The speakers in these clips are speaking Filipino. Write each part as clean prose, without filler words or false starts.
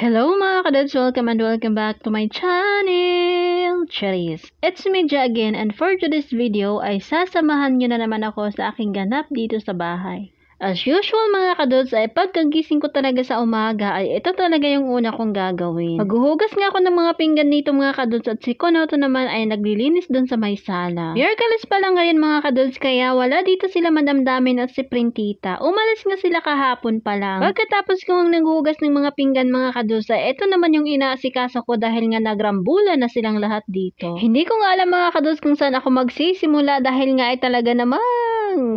Hello mga kadods! Welcome and welcome back to my channel! Charis! It's me Ja again, and for today's video ay sasamahan nyo na naman ako sa aking ganap dito sa bahay. As usual mga kadods ay pagkagising ko talaga sa umaga ay ito talaga yung una kong gagawin. Maghuhugas nga ako ng mga pinggan dito mga kadods at si Konoto naman ay naglilinis dun sa may sala. Miraculous pa lang ngayon mga kadods kaya wala dito sila madamdamin at si Printita. Umalis nga sila kahapon pa lang. Pagkatapos kong naghuhugas ng mga pinggan mga kadods ay ito naman yung inaasikaso ko dahil nga nagrambula na silang lahat dito. Hindi ko nga alam mga kadods kung saan ako magsisimula dahil nga ay talaga namang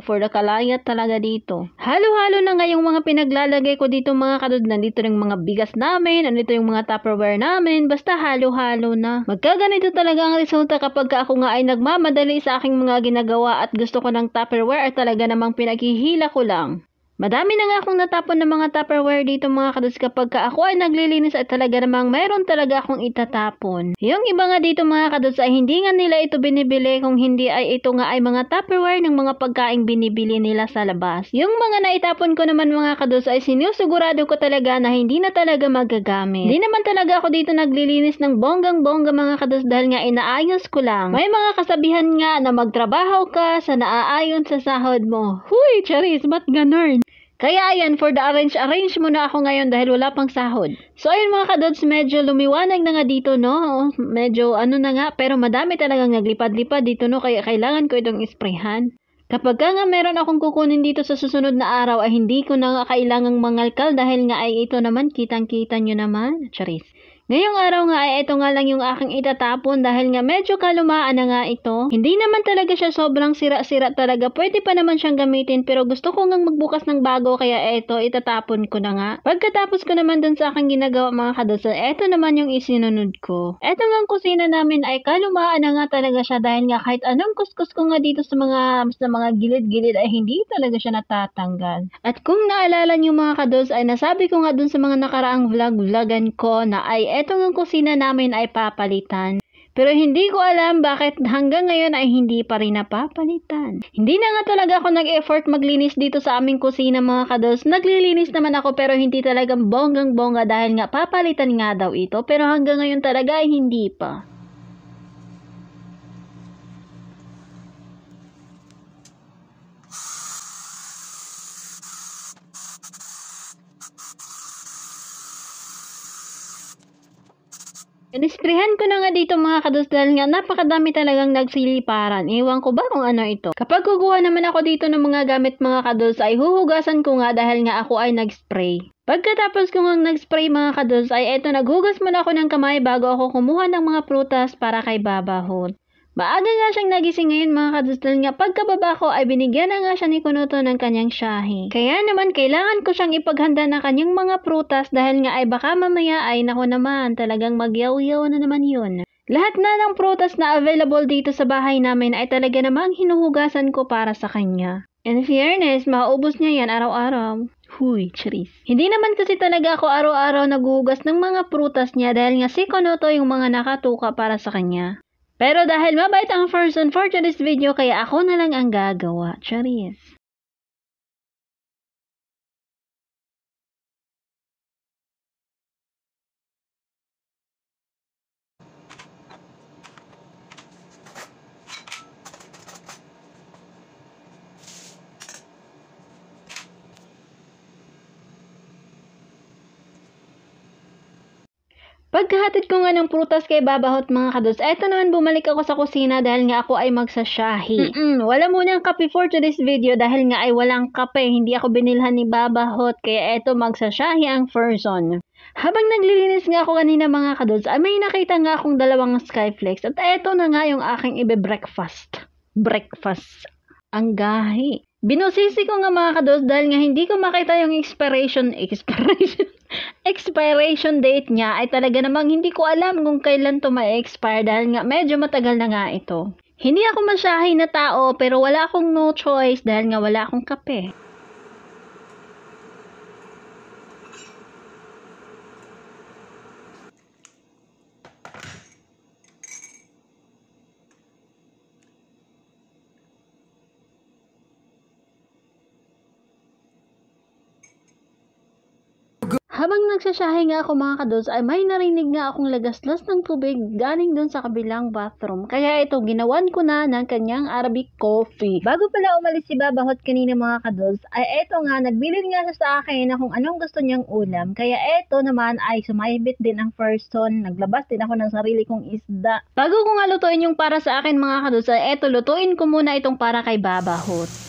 for the kalayat talaga dito. Halo-halo na nga yung mga pinaglalagay ko dito mga kadod. Nandito yung mga bigas namin, nandito yung mga Tupperware namin, basta halo-halo na. Magkaganito talaga ang resulta kapag ako nga ay nagmamadali sa aking mga ginagawa at gusto ko ng Tupperware at talaga namang pinaghihila ko lang. Madami na nga akong natapon ng mga Tupperware dito mga kados kapag ako ay naglilinis at talaga namang mayroon talaga akong itatapon. Yung iba nga dito mga kados ay hindi nga nila ito binibili kung hindi ay ito nga ay mga Tupperware ng mga pagkaing binibili nila sa labas. Yung mga naitapon ko naman mga kados ay sinusugurado ko talaga na hindi na talaga magagamit. Hindi naman talaga ako dito naglilinis ng bonggang-bongga mga kados dahil nga inaayos ko lang. May mga kasabihan nga na magtrabaho ka sa naaayon sa sahod mo. Huy, Charis, ba't ganun? Kaya ayan, for the arrange muna ako ngayon dahil wala pang sahod. So ayun mga kadods, medyo lumiwanag na nga dito no. Medyo ano na nga, pero madami talagang naglipad-lipad dito no, kaya kailangan ko itong isprayhan. Kapag nga meron akong kukunin dito sa susunod na araw ay hindi ko na nga kailangang mangalkal dahil nga ay ito naman, kitang-kita nyo naman. Charis. Ngayong araw nga ay ito nga lang yung aking itatapon dahil nga medyo kalumaan na nga ito. Hindi naman talaga siya sobrang sira-sira talaga. Pwede pa naman siyang gamitin pero gusto ko ngang magbukas ng bago kaya ito itatapon ko na nga. Pagkatapos ko naman dun sa aking ginagawa mga kadosa, ito naman yung isinunod ko. Ito nga ang kusina namin ay kalumaan na nga talaga siya dahil nga kahit anong kuskus ko nga dito sa mga gilid-gilid ay hindi talaga siya natatanggal. At kung naalala niyo mga kados ay nasabi ko nga dun sa mga nakaraang vlogan ko na ay etong ang kusina namin ay papalitan. Pero hindi ko alam bakit hanggang ngayon ay hindi pa rin napapalitan. Hindi na nga talaga ako nag-effort maglinis dito sa aming kusina mga kados. Naglilinis naman ako pero hindi talagang bonggang-bongga dahil nga papalitan nga daw ito. Pero hanggang ngayon talaga ay hindi pa. Inisprehan ko na nga dito mga kados dahil nga napakadami talagang nagsiliparan. Iwan ko ba kung ano ito? Kapag kukuha naman ako dito ng mga gamit mga kados ay huhugasan ko nga dahil nga ako ay nag-spray. Pagkatapos ko nga nag-spray mga kados ay eto naghugas muna ako ng kamay bago ako kumuha ng mga prutas para kay Babahot. Maaga nga siyang nagising ngayon mga kados dahil nga pagkababa ko ay binigyan na nga siya ni Konoto ng kanyang shahi. Kaya naman kailangan ko siyang ipaghanda ng kanyang mga prutas dahil nga ay baka mamaya ay nako naman talagang magyaw-yaw na naman yun. Lahat na ng prutas na available dito sa bahay namin ay talaga namang hinuhugasan ko para sa kanya. In fairness, mauubos niya yan araw-araw. Huy, Charis. Hindi naman kasi talaga ako araw-araw naghuhugas ng mga prutas niya dahil nga si Konoto yung mga nakatuka para sa kanya. Pero dahil mabait ang person for today's video, kaya ako na lang ang gagawa. Charis. Pagkahatid ko nga ng prutas kay Babahot mga kados, eto naman bumalik ako sa kusina dahil nga ako ay magsashahi. Wala munang kape for today's video dahil nga ay walang kape, hindi ako binilhan ni Babahot kaya eto magsashahi ang person. Habang naglilinis nga ako kanina mga kados, ay may nakita nga akong dalawang Skyflex at eto na nga yung aking ibe-breakfast. Breakfast. Ang gahi. Binusisi ko nga mga kados dahil nga hindi ko makita yung expiration date niya ay talaga namang hindi ko alam kung kailan to ma-expire dahil nga medyo matagal na nga ito. Hindi ako masyahi na tao pero wala akong no choice dahil nga wala akong kape. Habang nagsasyahe nga ako mga kados ay may narinig nga akong lagaslas ng tubig galing dun sa kabilang bathroom. Kaya ito, ginawan ko na ng kanyang Arabic coffee. Bago pala umalis si Babahot kanina mga kados, ay eto nga, nagbilin nga siya sa akin na kung anong gusto niyang ulam. Kaya eto naman ay sumaybit din ang person. Naglabas din ako ng sarili kong isda. Bago ko nga lutuin yung para sa akin mga kados, ay eto, lutuin ko muna itong para kay Babahot.